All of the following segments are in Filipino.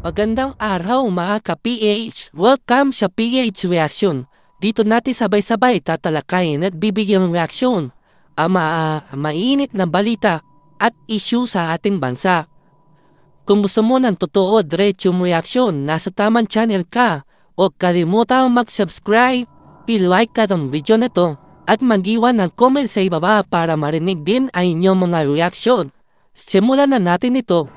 Magandang araw mga ka-PH! Welcome sa PH Reaction. Dito natin sabay-sabay tatalakayin at bibigyan ng reaksyon ang mainit na balita at issue sa ating bansa. Kung gusto mo ng totoo diretsong reaksyon, nasa tamang channel ka. Huwag kalimutang mag-subscribe, i-like ka ng video na to at mag-iwan ng comment sa ibaba para marinig din ang inyong mga reaksyon. Simulan na natin ito.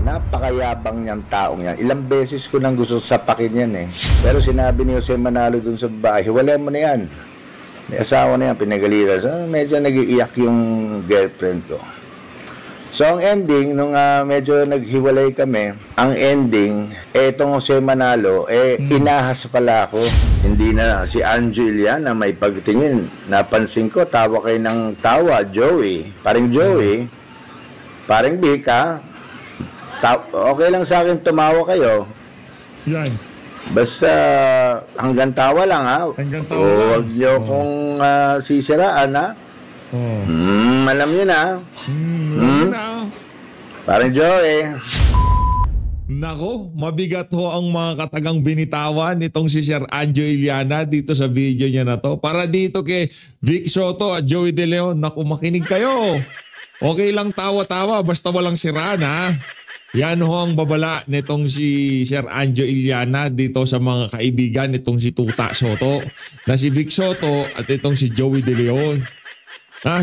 Napakayabang niyang taong yan. Ilang beses ko nang gusto sapakin yan eh. Pero sinabi ni Jose Manalo dun sa bahay, hiwalay mo na yan. May asawa na yan, pinagalitan. So, medyo nag-iiyak yung girlfriend ko. So, ang ending, nung medyo naghiwalay kami, ang ending, etong Jose Manalo, inahas pala ako. Hindi na si Angelia na may pagtingin. Napansin ko, tawa kayo ng tawa, Joey. Paring Joey, paring Bika, okay lang sa akin tumawa kayo. Yan. Basta hanggang tawa lang ha. Hanggang tawa lang. Huwag nyo kong sisiraan ha. Alam nyo na. Alam na. Parang Joey. Nako, mabigat ho ang mga katagang binitawan nitong si Sir Anjo Iliana dito sa video niya na to. Para dito kay Vic Soto at Joey De Leon. Naku, makinig kayo. Okay lang tawa-tawa basta walang siraan ha. Yan ho ang babala nitong si Sir Anjo Iliana dito sa mga kaibigan nitong si Tuta Soto na si Vic Soto at itong si Joey De Leon.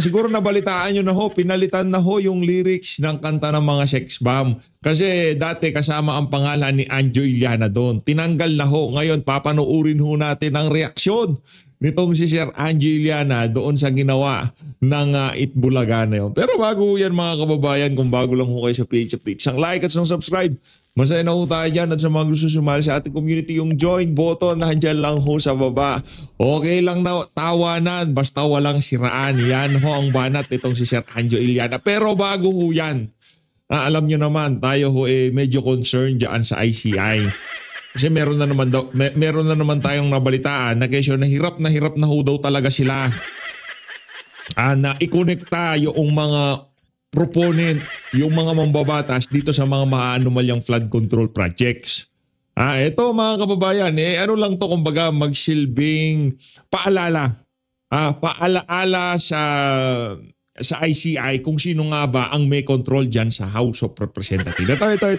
Siguro nabalitaan nyo na ho, pinalitan na ho yung lyrics ng kanta ng mga sex bomb. Kasi dati kasama ang pangalan ni Anjo Iliana doon. Tinanggal na ho. Ngayon papanoorin ho natin ang reaksyon nitong si Sir Anjo Iliana doon sa ginawa ng Itbulaga na yun. Pero bago yan mga kababayan, kung bago lang ho kayo sa PH Updates, isang like at isang subscribe. Masaya na ho tayo dyan at sa mga gusto sumali sa ating community, yung join button nandyan lang ho sa baba. Okay lang na tawanan, basta walang siraan. Yan ho ang banat nitong si Sir Anjo Iliana. Pero bago ho yan, alam nyo naman, tayo ho medyo concerned dyan sa ICI. Kasi meron na naman tayong nabalitaan na kesyo na hirap na ho daw talaga sila na ikonekta yung mga proponent, yung mga mambabatas dito sa mga maaanomalyang flood control projects. Ito mga kababayan, ano lang to kumbaga magsilbing paalala. Paalaala sa ICI kung sino nga ba ang may control dyan sa House of Representatives. Ito.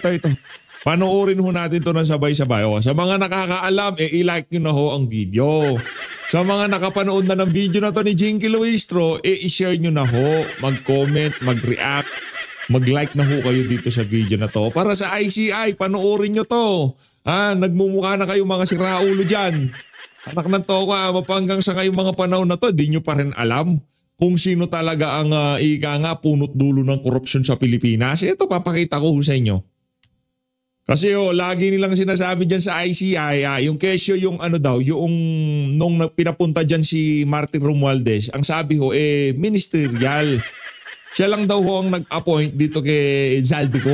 Panoorin ho natin to ng sabay-sabay. Sa mga nakakaalam, i-like nyo na ho ang video. Sa mga nakapanood na ng video na to ni Jinky Luistro, i-share nyo na ho, mag-comment, mag-react, mag-like na ho kayo dito sa video na to. Para sa ICI, panoorin nyo to. Nagmumukha na kayo mga siraulo dyan. Anak ng toka, mapanggang sa kayong mga panahon na to, di nyo pa rin alam kung sino talaga ang punot dulo ng korupsyon sa Pilipinas. Ito, papakita ko sa inyo. Kasi lagi nilang sinasabi dyan sa ICI, yung kesyo yung yung nung pinapunta dyan si Martin Romualdez, ang sabi ho, ministerial. Siya lang daw ho ang nag-appoint dito kay Zaldico.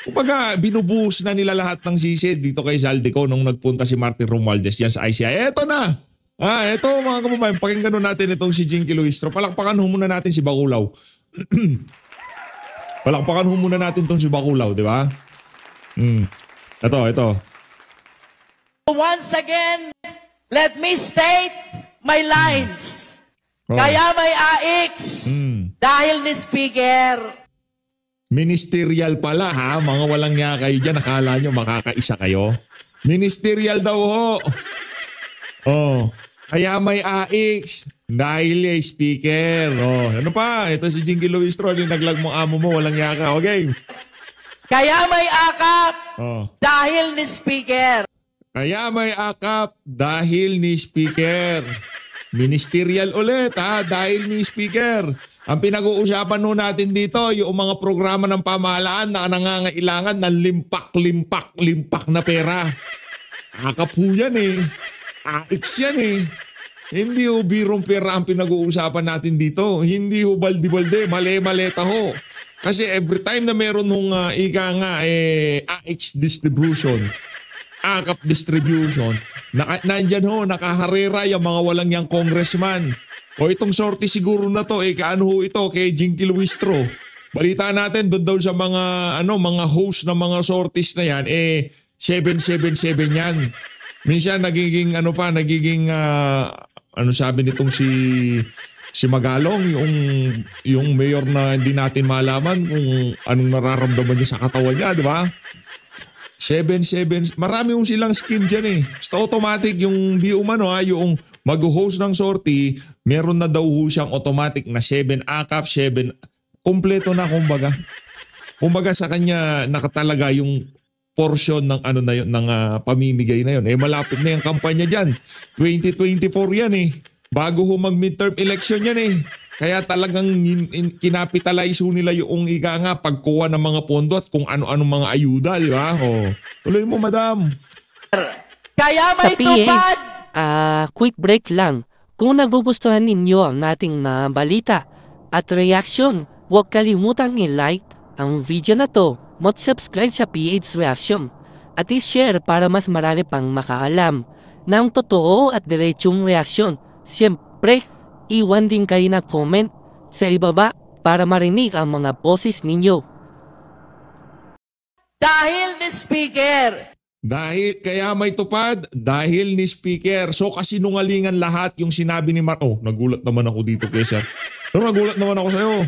Kumbaga, binubuhos na nila lahat ng sisid dito kay Zaldico nung nagpunta si Martin Romualdez dyan sa ICI. Eto na! Eto mga kababayan, pakinggan natin itong si Jinky Luistro. Palakpakan ho muna natin si Baculaw. Palakpakan ho muna natin itong si Baculaw, di ba? Ito. Once again, let me state my lines. Kaya may AX dahil ni Speaker. Ministerial pala ha, mga walang nga kayo dyan. Nakala nyo makakaisa kayo. Ministerial daw ho. Kaya may AX dahil Speaker. Ano pa? Ito si Jinky Luistro, yung naglag mo amo mo, walang nga ka. Okay. Kaya may akap dahil ni Speaker. Kaya may akap dahil ni Speaker. Ministerial ulit dahil ni Speaker. Ang pinag-uusapan nun natin dito, yung mga programa ng pamahalaan na nangangailangan ng limpak na pera. Akap po yan AX yan Hindi ho birong pera ang pinag-uusapan natin dito. Hindi ho baldi-balde, male-maleta ho. Kasi every time na meron nung AX distribution, AKAP distribution, nandyan ho, nakaharera yung mga walang yang congressman. O itong sorte siguro na to, kaano ho ito kay Jinky Luistro. balita natin doon daw sa mga mga host ng mga sorties na yan 777 yan. Minsan nagiging sabi nitong si Magalong, yung mayor na hindi natin malaman kung anong nararamdaman niya sa katawan niya, di ba? 77, marami yung silang scheme dyan eh. Basta automatic yung yung mag-host ng sortie, meron na daw siyang automatic na 7 akap, 7, kompleto na kumbaga. Kumbaga sa kanya nakatalaga yung portion ng pamimigay na yun. Malapit na yung kampanya dyan. 2024 yan eh. Bago mag-midterm election yan eh. Kaya talagang kinapitalize nila yung pagkuha ng mga pondo at kung ano-ano mga ayuda, di ba? Tuloy mo, madam. Kaya may Sa PH, tupad! quick break lang. Kung nagugustuhan ninyo ang ating balita at reaction, huwag kalimutang i-like ang video na to, mag-subscribe sa PH Reaction at i-share para mas marami pang makaalam ng totoo at diretsong reaksyon. Siyempre, iwan din kayo na comment sa ibaba para marinig ang mga boses ninyo. Dahil ni Speaker, Kaya may tupad dahil ni Speaker. So kasinungalingan lahat yung sinabi ni nagulat naman ako dito kesa. Nagulat naman ako sa'yo.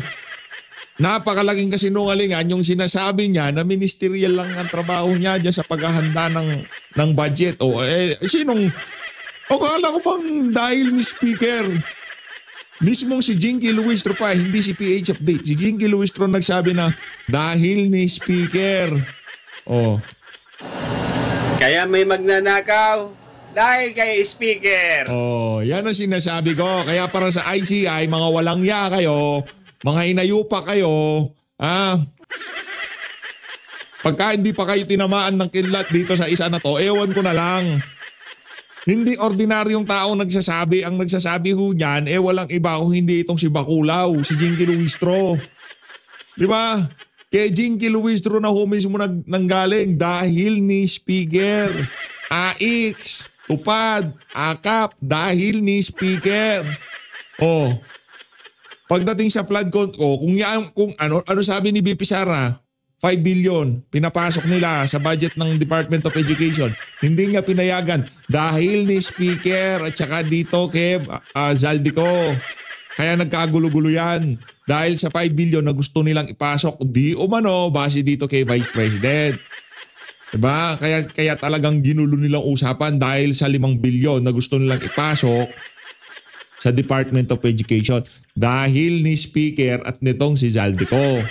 Napakalaking kasinungalingan yung sinasabi niya na ministerial lang ang trabaho niya dyan sa paghahanda ng budget. Akala ko bang dahil ni Speaker? Mismong si Jinky Luistro pa, hindi si PH Update. Si Jinky Luistro nagsabi na dahil ni Speaker. Kaya may magnanakaw dahil kay Speaker. Yan ang sinasabi ko. Kaya para sa ICI, mga walang ya kayo, mga inayupa kayo, pagka hindi pa kayo tinamaan ng kidlat dito sa isa na to, ewan ko na lang. Hindi ordinaryong tao nagsasabi. Ang nagsasabi niyan, walang iba kung hindi itong si Baculaw, si Jinky Luistro. Di ba? Kay Jinky Luistro na mismo nanggaling dahil ni Speaker. AX, tupad, akap, dahil ni Speaker. Pagdating sa flood control, kung ano sabi ni BP Sara, 5 billion pinapasok nila sa budget ng Department of Education. Hindi niya pinayagan dahil ni Speaker at saka dito kay Zaldico. Kaya nagkagulo-gulo yan. Dahil sa 5 billion na gusto nilang ipasok, di umano base dito kay Vice President. Diba? Kaya talagang ginulo nilang usapan dahil sa 5 billion na gusto nilang ipasok sa Department of Education. Dahil ni Speaker at nitong si Zaldico.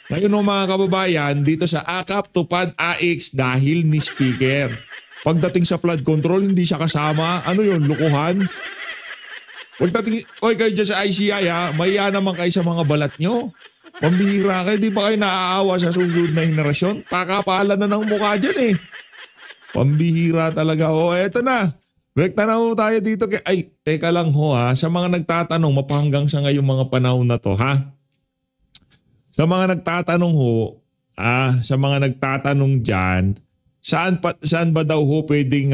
Ngayon mga kababayan, dito sa AKAP, tupad, AX, dahil ni Speaker. Pagdating sa flood control, hindi siya kasama. Ano yun, lukuhan? Pagdating, kayo dyan sa ICI maya naman kayo sa mga balat nyo. Pambihira kayo, di ba kayo naaawa sa susunod na henerasyon? Pakapalan na ng mukha dyan eh. Pambihira talaga. Eto na. Rekta na tayo dito. Teka lang sa mga nagtatanong, mapahanggang sa ngayong mga panahon na to Sa mga nagtatanong sa mga nagtatanong dyan, saan ba daw pwedeng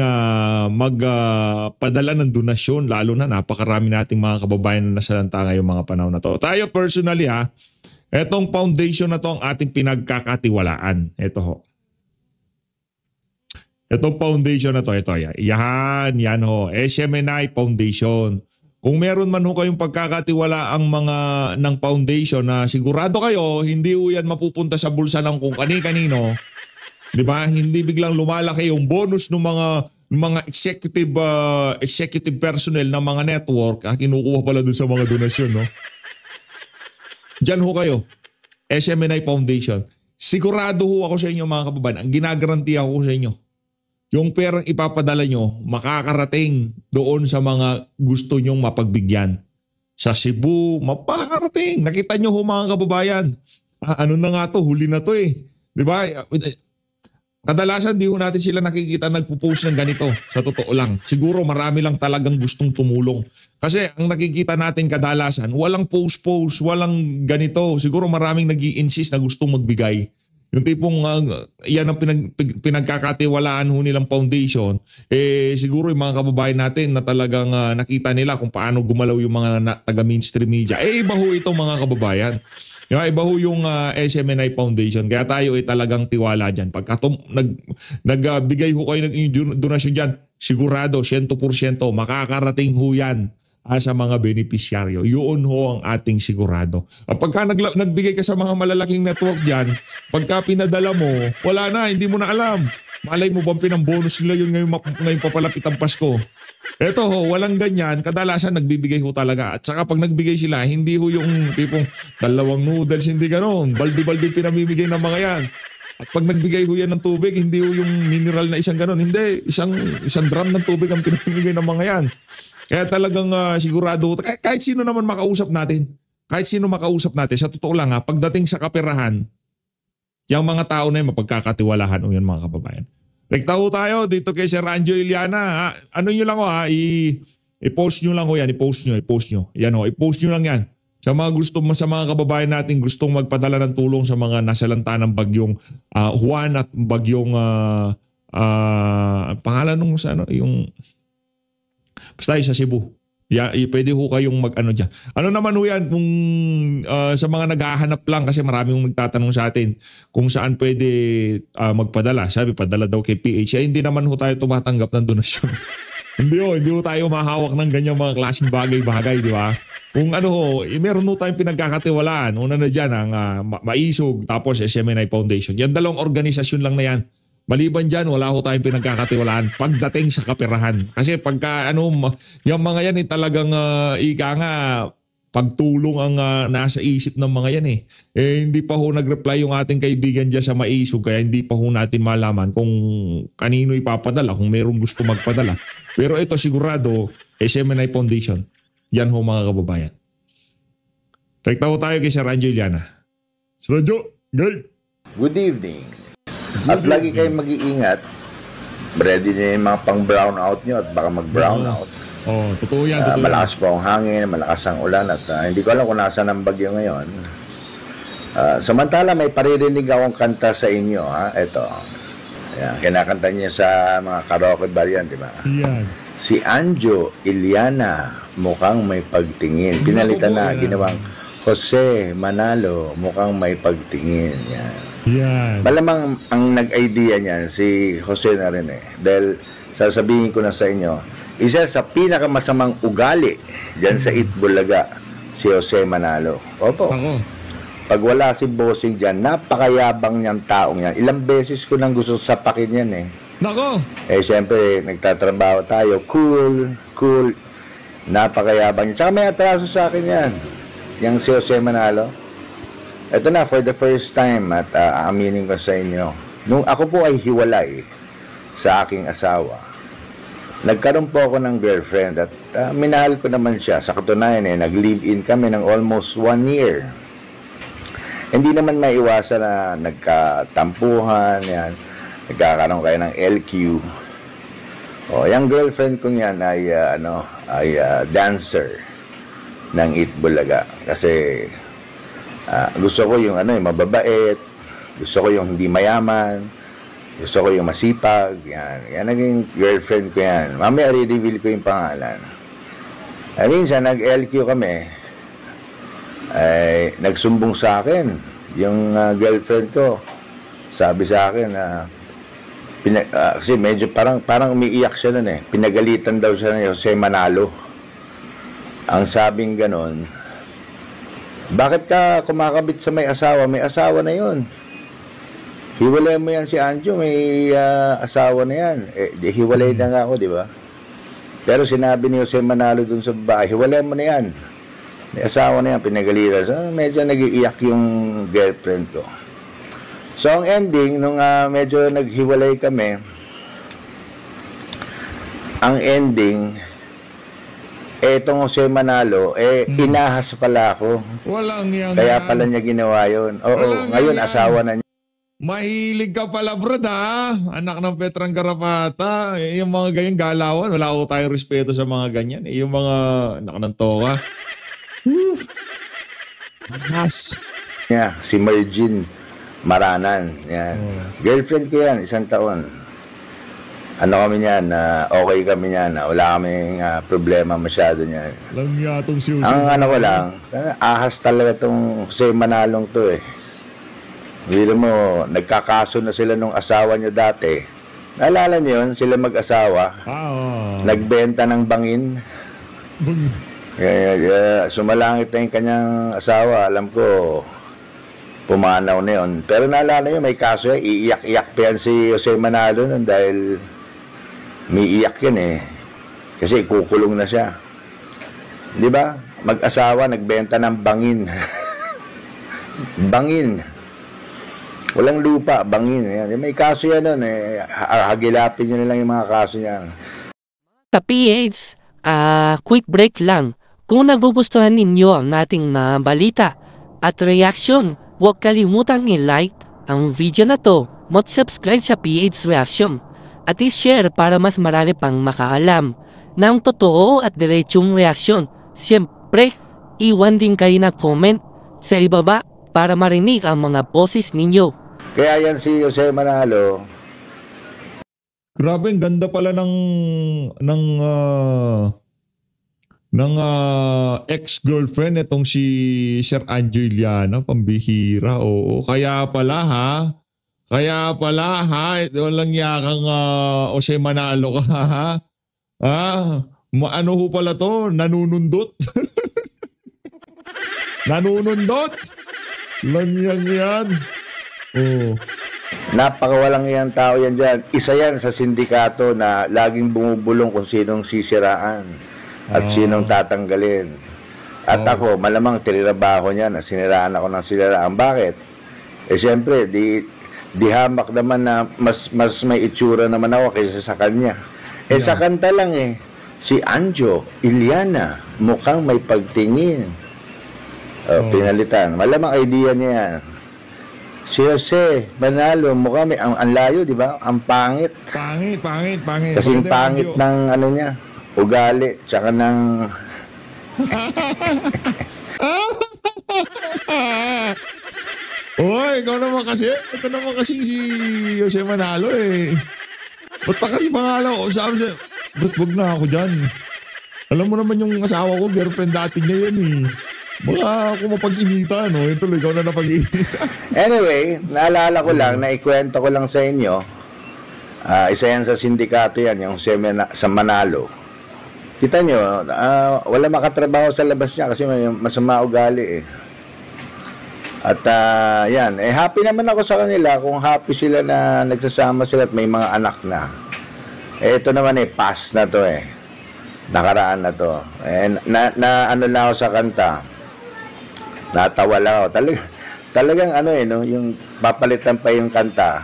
magpadala ng donasyon, lalo na napakarami nating mga kababayan na nasalanta ngayong mga panahon na to. Tayo personally etong foundation na to ang ating pinagkakatiwalaan. Itong foundation na to, yan SMNI Foundation. Kung meron man kayong pagkakatiwala ang mga ng foundation na sigurado kayo, hindi yan mapupunta sa bulsa ng kung kani-kanino. 'Di ba? Hindi biglang lumalaki yung bonus ng mga executive personnel ng mga network, kinukuha pala dun sa mga donasyon, no? Diyan kayo. SMNI Foundation. Sigurado ako sa inyo mga kababayan, ang ginagarantiya ko sa inyo, yung perang ipapadala nyo, makakarating doon sa mga gusto nyong mapagbigyan. Sa Cebu, makakarating. Nakita nyo mga kababayan. Ano na nga to, huli na to eh. Diba? Kadalasan di natin sila nakikita nagpo-post ng ganito. Sa totoo lang. Siguro marami lang talagang gustong tumulong. Kasi ang nakikita natin kadalasan, walang post-post, walang ganito. Siguro maraming nag-i-insist na gustong magbigay. Yung tipong yan ang pinagkakatiwalaan nilang foundation, siguro yung mga kababayan natin na talagang nakita nila kung paano gumalaw yung mga taga-mainstream media. Iba itong mga kababayan. Yung iba ho yung SMNI Foundation. Kaya tayo ay talagang tiwala dyan. Pagka nagbigay ho kayo ng inyong donasyon dyan, sigurado 100% makakarating ho yan sa mga benepisyaryo. Yun ho ang ating sigurado. Pagka nagbigay ka sa mga malalaking network dyan, pagka pinadala mo, wala na, hindi mo na alam. Malay mo bang pinambonus nila yun ngayon papalapit ang Pasko? Eto ho, walang ganyan. Kadalasan nagbibigay ho talaga. At saka pag nagbigay sila, hindi ho yung tipong 2 noodles, hindi gano'n. Baldi-baldi pinamimigay ng mga yan. At pag nagbigay ho yan ng tubig, hindi ho yung mineral na isang gano'n. Hindi, isang drum ng tubig ang pinamimigay ng mga yan. Kaya talagang sigurado, kahit sino naman makausap natin, sa totoo lang pagdating sa kaperahan, yung mga tao na yun, mapagkakatiwalahan o yan mga kababayan. Rekta ho tayo dito kay Sir Anjo Iliana. Ano nyo lang i-post nyo lang yan, i-post nyo. Yan i-post nyo lang yan. Sa mga kababayan natin gustong magpadala ng tulong sa mga nasalanta ng bagyong Juan at bagyong pangalan nung yung basta sa Cebu. Pwede ho kayong mag-ano dyan. Ano naman ho yan kung sa mga naghahanap lang kasi marami hong nagtatanong sa atin kung saan pwede magpadala. Sabi, padala daw kay PH. Hindi naman ho tayo tumatanggap ng donasyon. hindi ho tayo mahawak ng ganyang mga klaseng bagay-bagay, di ba? Kung meron ho tayong pinagkakatiwalaan. Una na dyan ang Maisog, tapos SMNI Foundation. Yan 2 organisasyon lang na yan. Maliban dyan, wala ho tayong pinagkakatiwalaan pagdating sa kaperahan. Kasi pagka yung mga yan talagang pagtulong ang nasa isip ng mga yan hindi pa ho nag-reply yung ating kaibigan dyan sa Maisog, kaya hindi pa ho natin malaman kung kanino ipapadala, kung mayroong gusto magpadala. Pero ito sigurado, SMNI Foundation. Yan ho mga kababayan. Rekta ho tayo kay Sir Anjo Iliana. Sir Anjo, game! Good evening. At lagi kayong mag-iingat. Ready na yung mga pang-brown out nyo at baka mag-brown out. Totoo yan. Malakas po ang hangin, malakas ang ulan at hindi ko alam kung nasaan ang bagyo ngayon. Samantala may paririnig akong kanta sa inyo. Ito. Ayan, kinakanta niya sa mga karaoke bar yan, di ba? Yan. Si Anjo Iliana, mukhang may pagtingin. Pinalitan na, ginawang Jose Manalo, mukhang may pagtingin. Yan. Yan. Malamang ang nag-idea niyan si Jose na rin Dahil sasabihin ko na sa inyo, isa sa pinakamasamang ugali dyan sa Itbulaga, si Jose Manalo. Opo. Ako. Pag wala si Bossing dyan, napakayabang niyang taong yan. Ilang beses ko nang gusto sapakin yan Nako. Siyempre, nagtatrabaho tayo. Cool. Napakayabang niya. Tsaka may atraso sa akin yan. Yang si Jose Manalo. Ito na, for the first time at aaminin ko sa inyo, nung ako po ay hiwalay sa aking asawa, nagkaroon po ako ng girlfriend at minahal ko naman siya. Sa katunayan nag-live-in kami ng almost 1 year. Hindi naman maiwasan na nagkatampuhan, yan. Nagkakaroon kayo ng LQ. Yung girlfriend ko yan ay dancer ng Itbulaga. Kasi gusto ko yung mababait, gusto ko yung hindi mayaman, gusto ko yung masipag, yan naging girlfriend ko yan. Mamaya i-reveal ko yung pangalan. Minsan nag-LQ kami, ay nagsumbong sa akin yung girlfriend ko. Sabi sa akin kasi medyo parang umiiyak siya nun pinagalitan daw siya ni Jose Manalo. Ang sabing ganon, bakit ka kumakabit sa may asawa? May asawa na yun. Hiwalay mo yan si Anjo, may asawa na yan. Hiwalay na nga ako, di ba? Pero sinabi ni Jose Manalo dun sa babae, hiwalay mo na yan. May asawa na yan, pinagalitan. So, medyo nag-iiyak yung girlfriend ko. So, ang ending, nung medyo naghiwalay kami, ang ending, etong Jose Manalo, inahas pala ako. Walang yan. Kaya pala niya ginawa yun. Oo, ngayon asawa na niya. Mahilig ka pala, brad, anak ng Petrang Garapata. Yung mga ganyang galawan, wala ko tayong respeto sa mga ganyan. Yung mga anak ng toka. Mas. Si Mergin Maranan. Yan. Girlfriend ko yan, 1 taon. ano kami niyan, okay kami niyan, wala kaming problema masyado niyan. Lang yatong si Jose Ang ano ko Manalo. lang, ahas talaga tong Jose Manalong to eh. Biro mo, nagkakaso na sila nung asawa niya dati. Naalala niyo yun, sila mag-asawa, nagbenta ng bangin. Sumalangit na yung kanyang asawa, alam ko, pumanaw na yun. Pero naalala niyo, may kaso yan, iiyak-iyak pa yan si Jose Manalo nun dahil may iyak yan eh. Kasi kukulong na siya. Di ba? Mag-asawa, nagbenta ng bangin. Bangin. Walang lupa, bangin. Yan. May kaso yan nun eh. Hagilapin nyo nilang yung mga kaso niyan. Ka-PH, quick break lang. Kung nagugustuhan ninyo ang ating mga balita at reaction, huwag kalimutang i-like ang video na to, mag-subscribe sa PH Reaction, at i-share para mas marami pang makaalam ng totoo at diretsong reaksyon. Siyempre, iwan din kayo na comment sa ibaba para marinig ang mga boses ninyo. Kaya yan si Jose Manalo. Grabe, ang ganda pala ng ex-girlfriend itong si Sir Anjo Iliana, pambihira. Oo, kaya pala ha. Walang yakang Jose Manalo ka ha. Ano ho pala to? Nanunundot? Nanunundot? Langyang yan. Oh. Napakawalang iyang tao yan dyan. Isa yan sa sindikato na laging bumubulong kung sinong sisiraan at sinong tatanggalin. At ako, malamang tinirabaho niya na siniraan ako ng siniraan. Bakit? Eh siyempre, di hamak naman na mas may itsura naman ako kaysa sa kanya. Eh sa kanta lang eh, si Anjo Iliana, mukhang may pagtingin. Pinalitan. Malamang idea niya yan. Si Jose Manalo, mukhang may, ang layo, di ba? Ang pangit. Pangit. Kasing pangit ng ano niya, ugali, tsaka ng... Oy, ikaw naman kasi. Ito naman kasi si Jose Manalo eh. Ba't pa kasi pangalan ko? Sabi siya, ba't wag na ako dyan? Alam mo naman yung asawa ko, girlfriend dati niya yan eh. Baka ako mapag-inita, no? Ito, ikaw na napag-inita. Anyway, naalala ko lang, naikwento ko lang sa inyo, isa yan sa sindikato yan, yung sa Manalo. Kita nyo, wala makatrabaho sa labas niya kasi may masama ugali eh. At yan, happy naman ako sa kanila kung happy sila na nagsasama sila at may mga anak na. Ito naman pass na to eh. Nakaraan na to. Na ano lang ako sa kanta. Natawa lang ako. Talagang ano no, yung papalitan pa yung kanta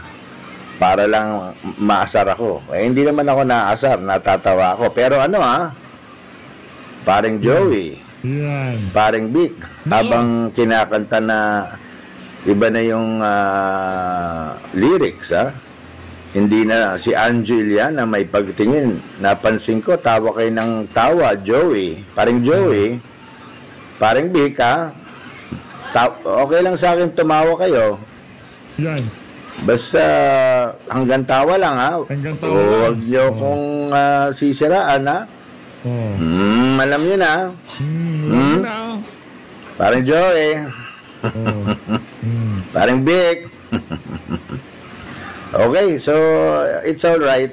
para lang maasar ako. Hindi naman ako naasar, natatawa ako. Pero ano paring Joey. Yan. Paring Vic, habang kinakanta na iba na yung lyrics, hindi na si Anjo Iliana may pagtingin. Napansin ko, tawa kayo ng tawa, Joey. Paring Joey, paring Vic, okay lang sa akin tumawa kayo. Yan. Basta hanggang tawa lang, Hanggang tawa lang. Huwag nyo kong sisiraan, alam nyo na. Alam na. Parang Joey. Parang Vic. Okay, so it's alright.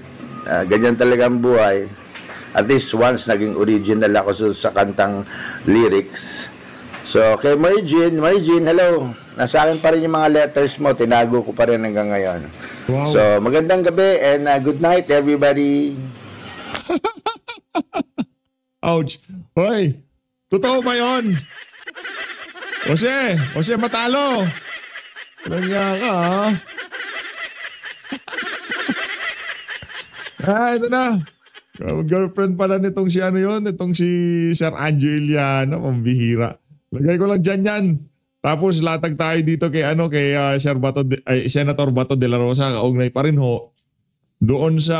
Ganyan talaga ang buhay. At least once naging original ako sa kantang lyrics. So, kay Marjin, hello. Nasa akin pa rin yung mga letters mo. Tinago ko pa rin hanggang ngayon. Wow. So, magandang gabi and good night everybody. Ouch. Hoy, totoo ba yun? Jose Matalo. Lanya ka ito na. Girlfriend pala nitong si itong si Sir Anjo Iliana, pambihira. Lagay ko lang dyan yan. Tapos latag tayo dito kay Senator Bato de la Rosa, kaugnay pa rin ho. Doon sa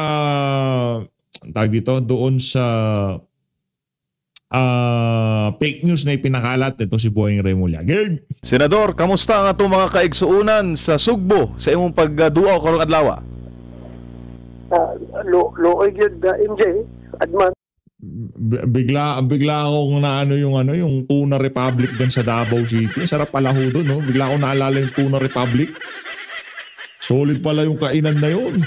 fake news na ipinakalat nito si Boyeng Remulla. Game! Senador, kamusta ang atong mga kaigsuunan sa Sugbo sa imong pagduaw karong adlaw? Looy yun MJ, Adman. Bigla akong naano yung Tuna Republic din sa Davao City. Sarap pala ho doon, no? Bigla akong naalala yung Tuna Republic. Solid pala yung kainan na yun.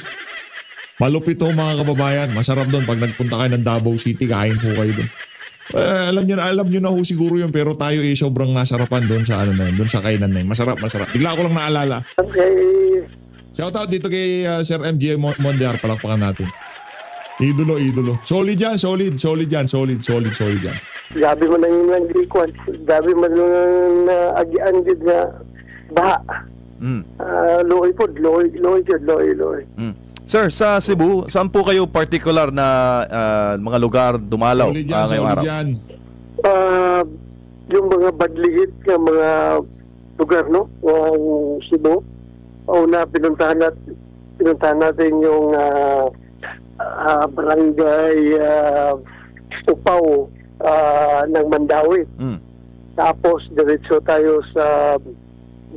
Malupit ho mga kababayan. Masarap doon pag nagpunta kayo ng Davao City, kain ho kayo doon. Alam nyo na ho siguro yun, pero tayo sobrang nasarapan doon sa doon sa kainan na yun. Masarap. Bigla ko lang naalala. Okay. Shoutout dito kay Sir MJ Mondear, palakpakan natin. Idolo. Solid yan. Gabi mo nang yung Greekwan. Gabi mo nang agian din na baha. Looy. Sir, sa Cebu, saan po kayo particular na mga lugar dumalaw ngayong araw? Yan. Yung mga badligit ng mga lugar, no? Yung Cebu. Una, pinuntahan natin yung barangay Upaw ng Mandawi. Tapos diretso tayo sa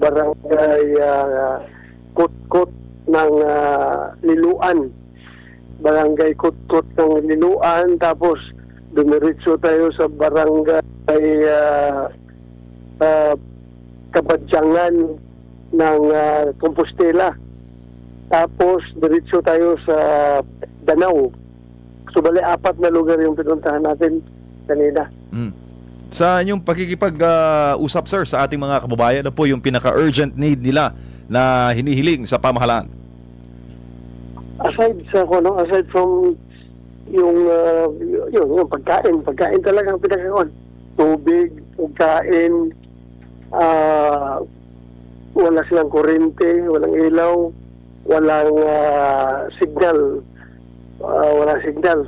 barangay Kutkut ng Liluan. Barangay Kutkut ng Liluan. Tapos dumiretso tayo sa barangay Kabadyangan ng Compostela. Tapos diretso tayo sa Danau. So bali 4 na lugar yung pinuntahan natin kanina. Sa inyong pakikipag-usap sir sa ating mga kababayan, ano po yung pinaka-urgent need nila na hinihiling sa pamahalaan? Aside from yung pagkain talaga ang pinaka-on. Tubig, pagkain, wala silang kuryente, walang ilaw, walang signal. Walang signal.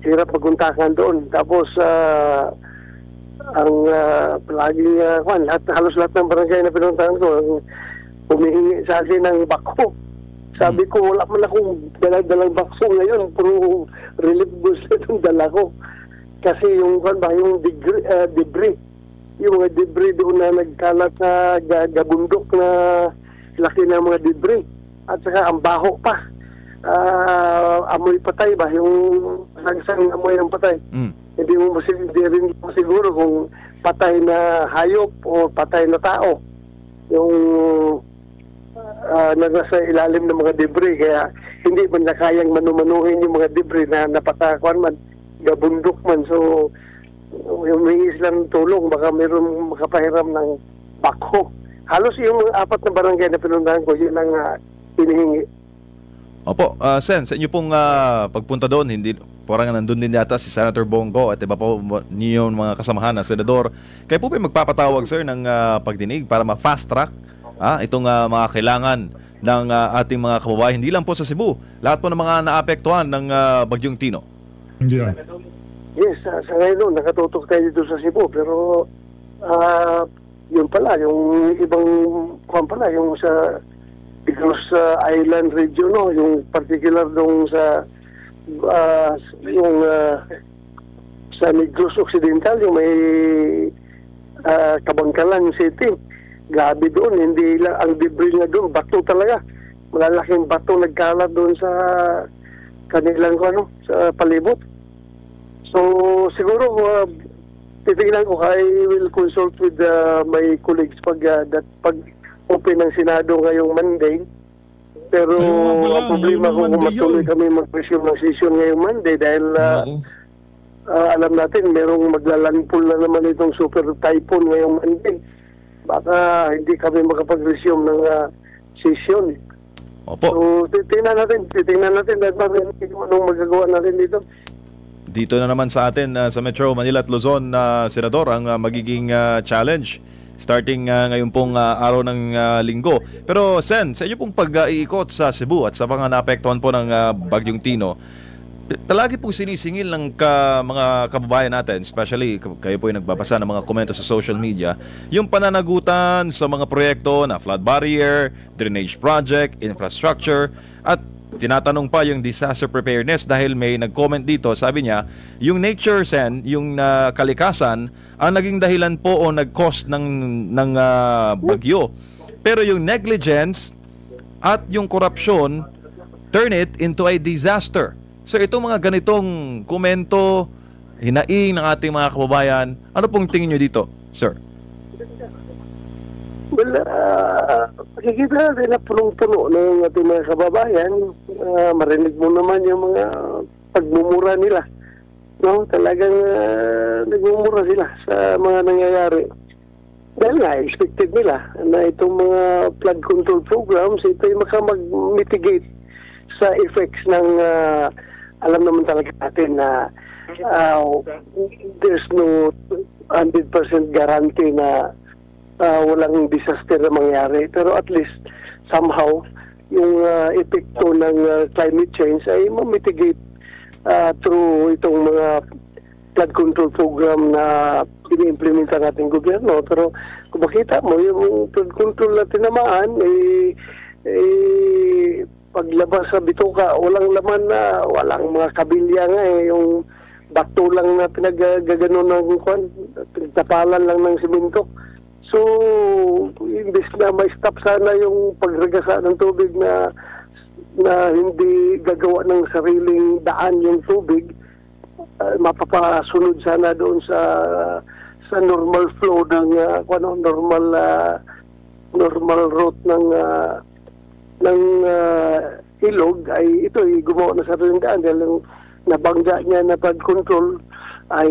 Hirap paguntakan doon. Tapos ang palaging halos lahat ng barangay na pinuntahan ko humihingi sa akin ng bako. Sabi ko, wala man akong dalang bako ngayon, pero relief goods itong dala ko. Kasi yung debris, yung mga debris doon na nagkalat na gabundok na laki ng mga debris. At saka ang baho pa. Amoy patay ba? Yung sagsang amoy ng patay. Hindi rin siguro kung patay na hayop o patay na tao. Yung nasa ilalim ng mga debris. Kaya hindi man na kayang manumanuhin yung mga debris na napatakuan man, gabundok man. So, yung may islang tulong, baka mayroong makapahiram ng bako. Halos yung 4 na barangay na pinuntahan ko, yun ang hinihingi. Opo, Sen, sa inyo pong pagpunta doon, parang nandun din yata si Senator Bongo at iba po niyo mga kasamahan na senador. Kayo po ba magpapatawag, sir, ng pagdinig para ma-fast track itong mga kailangan ng ating mga kababayan, hindi lang po sa Cebu, lahat po ng mga naapektuhan ng Bagyong Tino? Yeah. Yes, sa ngayon nakatutok tayo dito sa Cebu, pero yun pala, yung ibang yung sa Negros Island region, no, yung particular dong sa sa Negros Occidental, yung may Kabangkalan City. Grabe doon, hindi lang ang debris nga doon, bato talaga. Malalaking bato nagkalat doon sa kanilang sa palibot. So siguro titignan ko, I will consult with my colleagues pag open ng Senado ngayong Monday. Pero ang problema ko kung matuloy kami mag-resume ng session ngayong Monday dahil alam natin merong maglalandfall na naman itong super typhoon ngayong Monday. Baka hindi kami makapag-resume ng session. Opo. So titingnan natin dahil anong magagawa natin dito. Dito na naman sa atin sa Metro Manila at Luzon, Senador, ang magiging challenge starting ngayon pong araw ng linggo. Pero Sen, sa inyo pong pag-iikot sa Cebu at sa mga naapektuhan po ng Bagyong Tino, talagi po sinisingil ng mga kababayan natin, especially kayo po yung nagbabasa ng mga komento sa social media, yung pananagutan sa mga proyekto na flood barrier, drainage project, infrastructure, at tinatanong pa yung disaster preparedness dahil may nag-comment dito, sabi niya, yung nature, Sen, yung kalikasan, ang naging dahilan po o nag-cause ng bagyo. Pero yung negligence at yung korupsyon turn it into a disaster. So itong mga ganitong komento, hinaing ng ating mga kababayan, ano pong tingin nyo dito, sir? Well, makikita natin na punong-puno ng ating mga kababayan. Marinig mo naman yung mga pagmumura nila. No, talagang nagmumura sila sa mga nangyayari. Dahil nga, expected nila na itong mga flood control programs, ito yung makamag-mitigate sa effects ng, alam naman talaga natin na there's no 100% guarantee na walang disaster na mangyari. Pero at least, somehow, yung epekto ng climate change ay ma-mitigate through itong mga flood control program na ini-implement ang ating gobyerno. Pero kung makita mo, yung flood control na tinamaan, paglabas sa bituka, walang laman na, walang mga kabilya nga yung bato lang na pinagagano ng pinagtapalan lang ng simento. So, imbis na may stop sana yung pagragasa ng tubig na hindi gagawa ng sariling daan yung tubig, mapapasunod sana doon sa normal flow ng normal route ng ilog, ay ito ay gumawa ng sariling daan dahil yung nabangga niya na flood control ay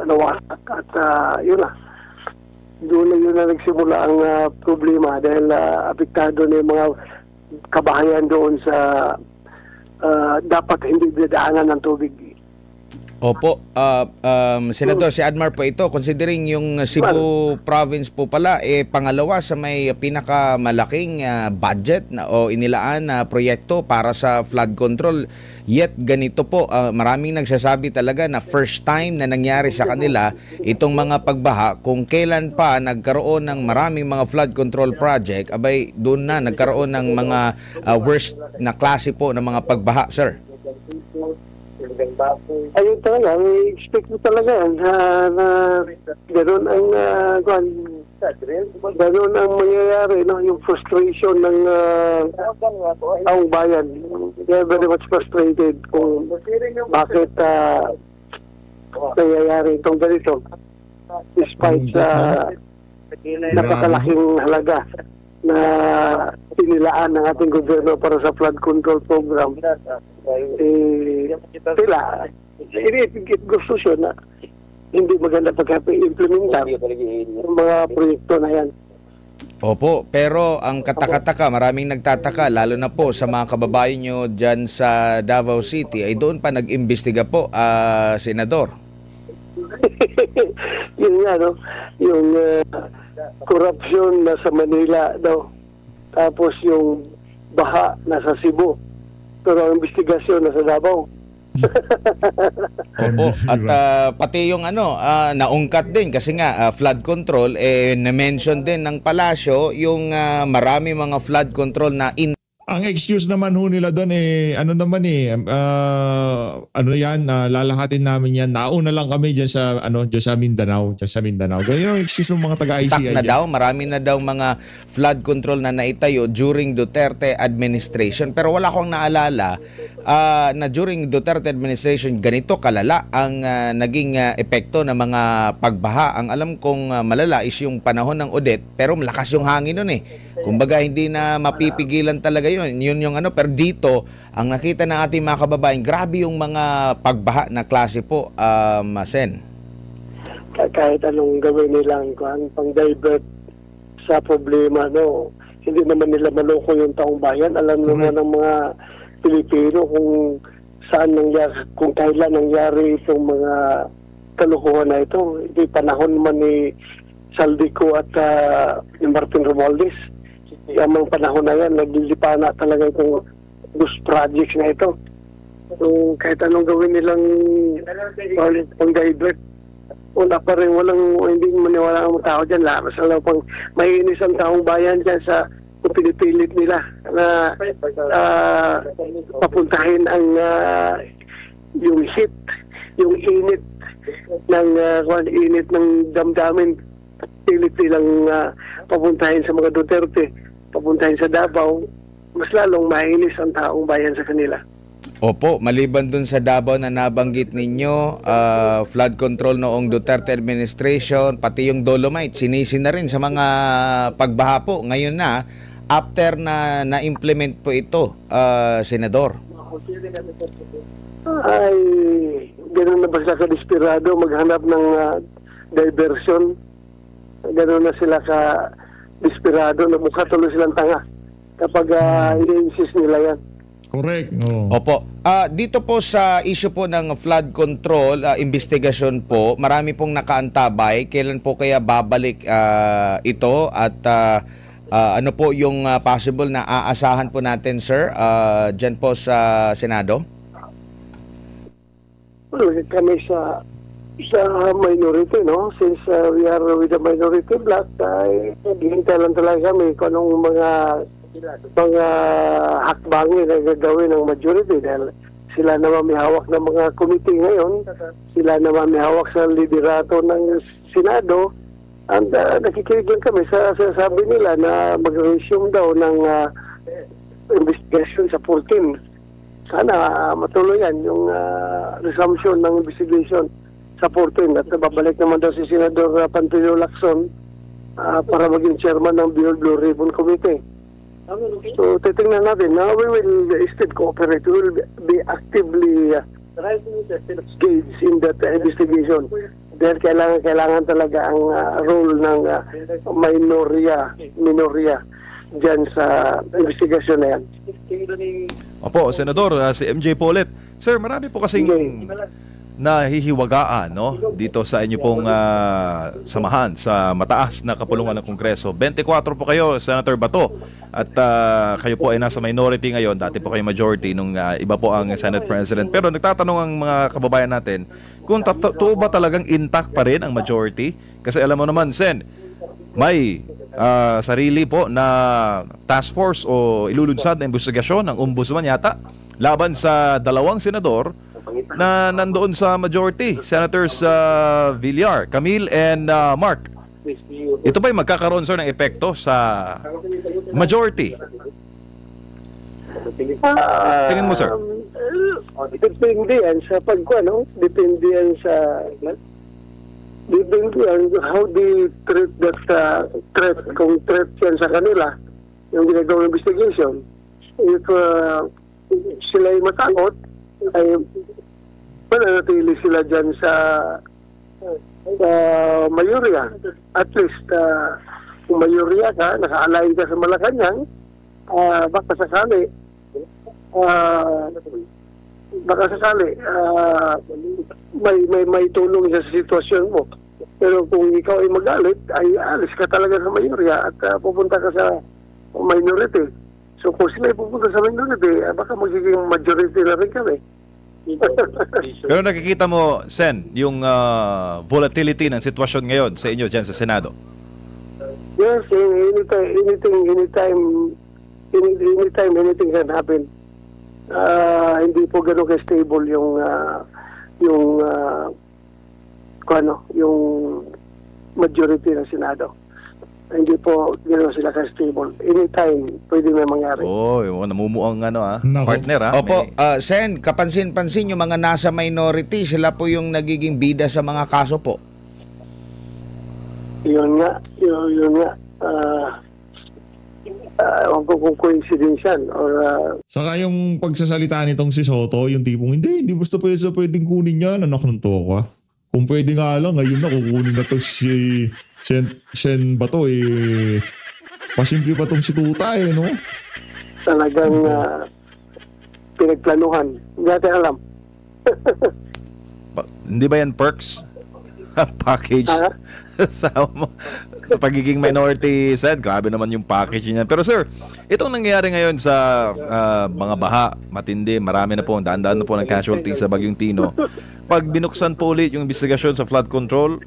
nawasak at yun na. Doon na nagsimula ang problema dahil apektado na yung mga kabahayan doon sa dapat hindi dadaanan ng tubig. Opo, Senador, si Admar po ito, considering yung Cebu province po pala, pangalawa sa may pinakamalaking budget o inilaan na proyekto para sa flood control. Yet ganito po, maraming nagsasabi talaga na first time na nangyari sa kanila itong mga pagbaha. Kung kailan pa nagkaroon ng maraming mga flood control project, abay doon na nagkaroon ng mga worst na klase po ng mga pagbaha, sir. Ayun talaga, may expect mo talaga na gano'n ang mangyayari, no? Yung frustration ng taong bayan. They're very much frustrated kung bakit nangyayari itong ganito despite napakalaking halaga na pinilaan ng ating gobyerno para sa flood control program. Sila, gusto siya na hindi maganda pagka-implementar yung mga proyekto na yan. Opo, pero ang katakataka, maraming nagtataka, lalo na po sa mga kababayan nyo dyan sa Davao City, ay doon pa nag-imbestiga po, Senador. Yun nga, no? Yung corruption na sa Manila daw. Tapos yung baha na sa Cebu. Pero ang investigasyon na sa Davao. Opo, at pati yung naungkat din kasi nga flood control, na-mention din ng palasyo yung marami mga flood control na Ang excuse naman ho nila doon lalakatin namin yan. Nauna lang kami diyan sa Mindanao, Ganyan yung excuse ng mga taga-ICI. na daw, marami na daw mga flood control na naitayo during Duterte administration. Pero wala akong naalala na during Duterte administration ganito kalala ang naging epekto ng mga pagbaha. Ang alam kong malala is yung panahon ng Odette, pero malakas yung hangin noon Kumbaga hindi na mapipigilan talaga yun yung pero dito ang nakita ng ating mga kababayan, grabe yung mga pagbaha na klase po, Sen. Kahit anong gawin nilang pang-divert sa problema, no, hindi naman nila maloko yung taong bayan. Alam naman ng mga Pilipino kung saan nangyari, kung kailan nangyari itong mga kalukuhan na ito. Hindi panahon naman ni Saldico at ni Martin Romualdez. Yung mga panahon na yan, naglilipana talaga itong bus projects na ito. So, kahit anong gawin nilang pang-divert, wala pa rin, hindi maniwala ang tao dyan. Masalaw pang mainis ang taong bayan dyan sa pinipilit nila na papuntahin ang yung heat, yung init ng damdamin. Pilit nilang papuntahin sa mga Duterte, papuntahin sa Davao, mas lalong mainis ang taong bayan sa kanila. Opo, maliban dun sa Davao na nabanggit ninyo, flood control noong Duterte administration, pati yung Dolomite, sinisi na rin sa mga pagbaha po. Ngayon na, after na na-implement po ito, Senador. Ay, gano'n na ba sila ka-desperado maghanap ng diversion? Gano'n na sila ka-desperado na mukha tuloy silang tanga kapag i-insist nila yan. Correct. Oh. Opo. Dito po sa issue po ng flood control, investigasyon po, marami pong nakaantabay. Kailan po kaya babalik ito at ano po yung possible na aasahan po natin, sir, dyan po sa Senado? Well, kami sa minority, no? Since we are with the minority bloc, naghihintay lang talaga kami kung anong mga hakbangin na gagawin ng majority dahil sila naman may hawak ng mga committee ngayon, sila naman may hawak sa liderato ng Senado, and nakikinig lang kami sa sabi nila na mag-resume daw ng investigation sa 14. Sana matuloy yan yung resumption ng investigation sa 14 at babalik naman daw si Senador Pantelio Lacson para maging chairman ng Blue Ribbon Committee. So, titingnan natin. Now, we will still cooperate. We will be actively engaged in that investigation. Dahil kailangan talaga ang role ng minorya dyan sa investigasyon na yan. Opo, Senador, si MJ Polet. Sir, marami po kasing nahihiwagaan, no, dito sa inyo pong samahan sa mataas na kapulungan ng Kongreso. 24 po kayo, Senator Bato, at kayo po ay nasa minority ngayon. Dati po kayo majority nung iba po ang Senate President. Pero nagtatanong ang mga kababayan natin kung totoo ba talagang intact pa rin ang majority? Kasi alam mo naman, Sen, may sarili po na task force o ilulunsad na investigasyon ng ombudsman yata laban sa dalawang senador na nandoon sa majority, Senators Villar, Camille and Mark. Ito ba'y magkakaroon, sir, ng epekto sa majority? Tingin mo, sir? Depende yan sa depende yan how they treat that threat, kung threat yan sa kanila, yung ginagawang investigation. If sila ay matakot, ay mananatili sila dyan sa mayorya. At least, kung mayorya ka, naka-align ka sa Malacanang, baka sakali, may tulong sa sitwasyon mo. Pero kung ikaw ay magalit, ay alis ka talaga sa mayorya at pupunta ka sa minority. So kung sila ay pupunta sa minority, baka magiging majority na rin kami. Pero nakikita mo, Sen, yung volatility ng sitwasyon ngayon sa inyo dyan sa Senado? Yes, anything can happen. Hindi po ganun ka-stable yung majority ng Senado. Hindi po gano'n sila ka-stable. Anytime, pwede may mangyari. Namumuang Nako. partner, ha? Opo, Sen, kapansin-pansin yung mga nasa minority, sila po yung nagiging bida sa mga kaso po. Yun nga. Ewan ko kung coincidence yan or Saka yung pagsasalita nitong si Soto, yung tipong, hindi basta pwedeng kunin yan, anak ng toka. Kung pwede nga lang, ngayon na kukunin na to si Sen Bato, pasimple pa tong si Tuta, no? talagang pinagplanuhan. Hindi natin alam. Hindi ba yan perks? Package? sa pagiging minority said, grabe naman yung package niyan. Pero sir, itong nangyayari ngayon sa mga baha, matindi, marami na po, daan-daan na po ng casualty sa Bagyong Tino. Pag binuksan po ulit yung investigasyon sa flood control,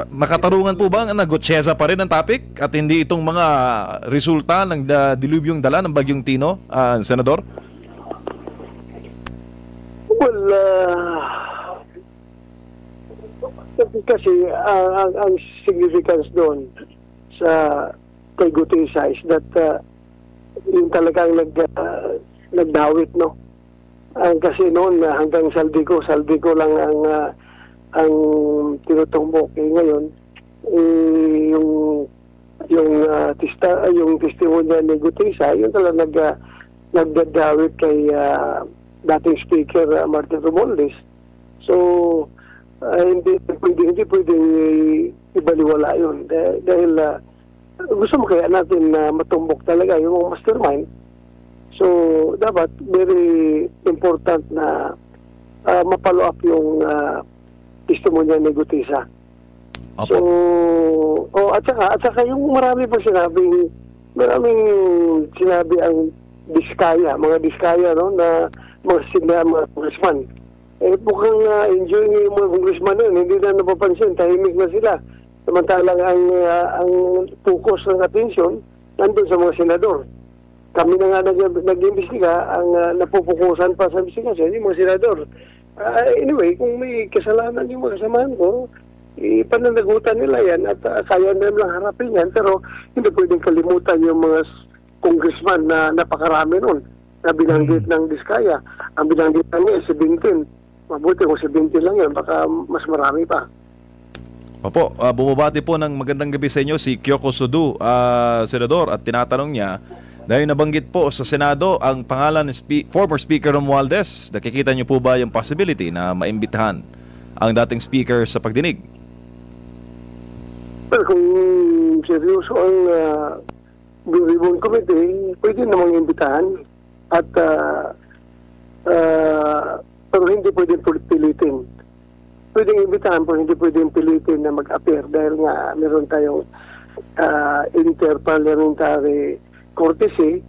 makatarungan po ba ang nagotsesa pa rin ang topic at hindi itong mga resulta ng dilubyong dala ng Bagyong Tino, Senador? Well, kasi ang significance doon sa kay Gutesa is that yung talagang nagdawit, no? Kasi noon hanggang Saldico lang ang tinutumbok. Ngayon, yung testimonya ni Gutesa, yun talaga nagdadawit kay dating Speaker Martin Romualdez. So, hindi pwedeng ibaliwala yun. Dahil gusto mo kaya natin matumbok talaga yung mga mastermind. So, dapat very important na mapalo up yung testimonya ni Gutesa. Opo. So, at saka yung maraming maraming sinabi ang mga diskaya, no, na mga congressman. Mukhang enjoy yung mga congressman nun, hindi na napapansin, tahimik na sila. Samantalang ang focus ng atensyon nandun sa mga senador. Kami na nga nag-imbestiga, ang napupukusan pa sa investigasyon yung mga senador. Anyway, kung may kasalanan yung mga kasamahan ko, ipananagutan nila yan at kaya na lang harapin yan, pero hindi pwedeng kalimutan yung mga congressman na napakarami nun na binanggit ng Diskaya. Ang binanggit namin 17. Mabuti kung 17 lang yan, baka mas marami pa. Opo, bumabati po ng magandang gabi sa inyo si Kyoko Sudu, Senador, at tinatanong niya, dahil nabanggit po sa Senado ang pangalan ni former Speaker Romualdez, nakikita niyo po ba yung possibility na maimbitahan ang dating Speaker sa pagdinig? Pero kung seryoso ang Blue Ribbon Committee, pwede namang imbitahan at pero hindi pwedeng pilitin. Pwedeng imbitahan pero hindi pwedeng pilitin na mag-appear dahil nga meron tayong interparliamentary courtesy.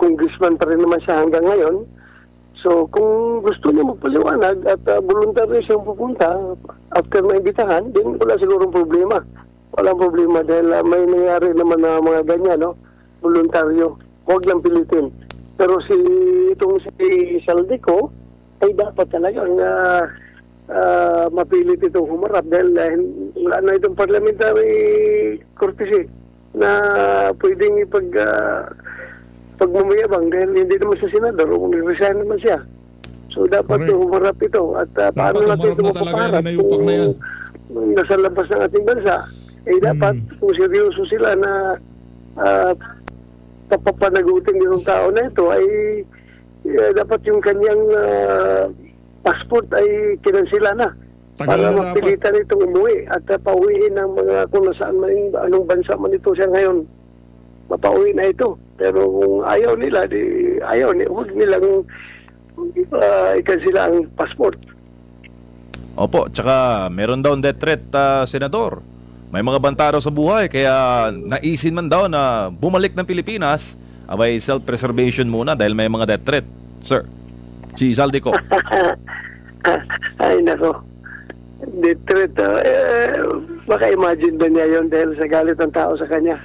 Congressman pa rin naman siya hanggang ngayon. So kung gusto niya magpaliwanag at voluntary siyang pupunta after maimbitahan, din wala sigurong problema. Walang problema dahil may nangyari naman na mga ganyan, no? Voluntaryo. Huwag lang pilitin. Pero si Saldico ay dapat talagang mapilit itong humarap dahil wala na itong parliamentary courtesy na pwedeng pagmamayabang dahil hindi naman sa senador o resign naman siya. So dapat humarap ito at paano natin ito mapaparap kung nasa labas ng ating bansa dapat kung seryoso sila na papapanagutin yung tao na ito ay dapat yung kanyang passport ay kinansila na para mapilitan itong umuwi at pauwiin ng mga kung nasaan man, anong bansa man ito siya ngayon, mapauwi na ito. Pero kung ayaw nila, huwag nilang ikansila ang passport. Opo, tsaka meron daw death threat, Senador. May mga banta daw sa buhay, kaya naisin man daw na bumalik ng Pilipinas, abay self-preservation muna dahil may mga death threat. Sir, si Saldico. Ay, nako. Death threat, baka imagine ba niya yun dahil sa galit ng tao sa kanya.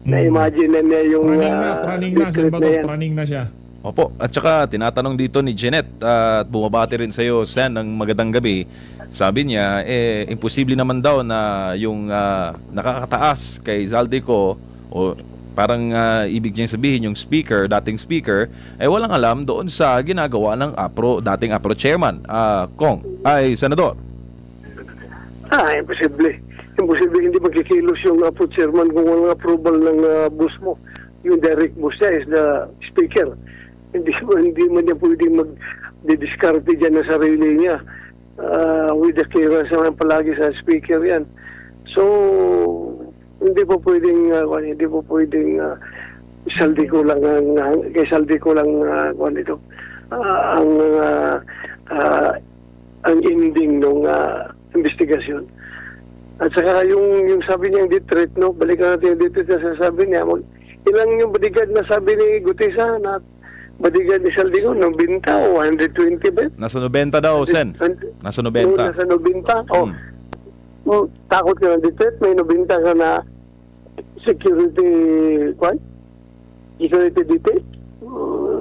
Na-imagine na niya yung praning na siya. Opo, at saka tinatanong dito ni Jeanette at bumabati rin sa iyo, Sen, ng magandang gabi. Sabi niya, imposible naman daw na yung nakakataas kay Saldico o parang ibig niyang sabihin yung speaker, dating speaker, walang alam doon sa ginagawa ng dating APRO chairman, Senador. Imposible. Imposible hindi magkikilos yung APRO chairman kung walang approval ng boss mo. Yung direct boss niya is the speaker. Hindi man niya pwedeng mag-discard dyan na sarili niya. With the clearance naman palagi sa speaker yan. So, hindi po pwedeng Saldico lang kay Saldico lang ang ending ng investigasyon. At saka yung sabi niya yung death threat, no? Balikan natin yung death threat na sabi niya. Ilang yung bodyguard na sabi ni Gutesa na bodyguard ni Saldico, 90 o 120 ba? Nasa 90 daw, Sen. Nasa 90. Nasa 90. Takot ka ng death threat, may 90 ka na security detail.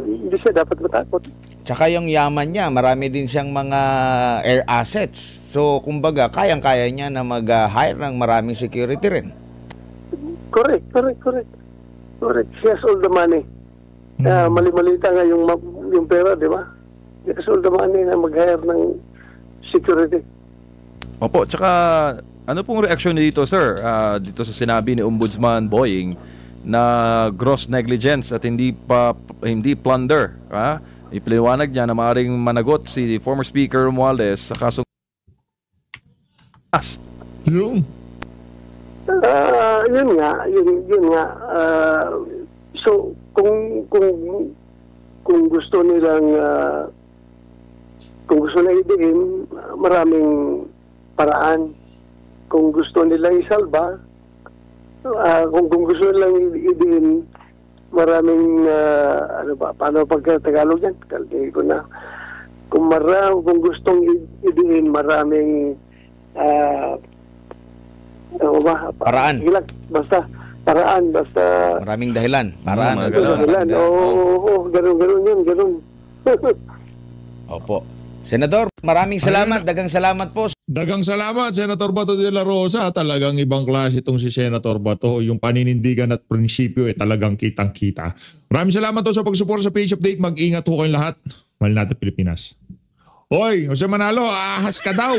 Hindi siya dapat matakot. Tsaka yung yaman niya, marami din siyang mga air assets. So, kumbaga, kayang-kaya niya na mag-hire ng maraming security rin. Correct. Correct. He has all the money. Mali-malita nga yung pera, di ba? He has all the money na mag-hire ng security. Opo, tsaka ano pong reaksyon dito, sir? Dito sa sinabi ni Ombudsman Boying na gross negligence at hindi plunder. Ipaliwanag niya na maaaring managot si former Speaker Romualdez sa kasong Yung Yun nga. So kung gusto nilang kung gusto na idiin, maraming paraan. Kung gusto nilang isalba, kung gusto nilang idiin, maraming paano pagka-Tagalog yan? Kaltingin ko na. Kung gustong idiin, maraming Paraan. Sige lang, basta paraan, basta Maraming dahilan. Paraan. Mga ganun. dahilan. Oo, ganun yun, ganun. Opo. Senador, maraming salamat. Dagang salamat po. dagang salamat, Senator Bato de la Rosa. Talagang ibang klase itong si Senator Bato. Yung paninindigan at prinsipyo talagang kitang-kita. Maraming salamat po sa pagsuporta sa Page Update. Mag-ingat po kayong lahat. Mahal natin Pilipinas. Hoy, Jose Manalo, ahas ka daw.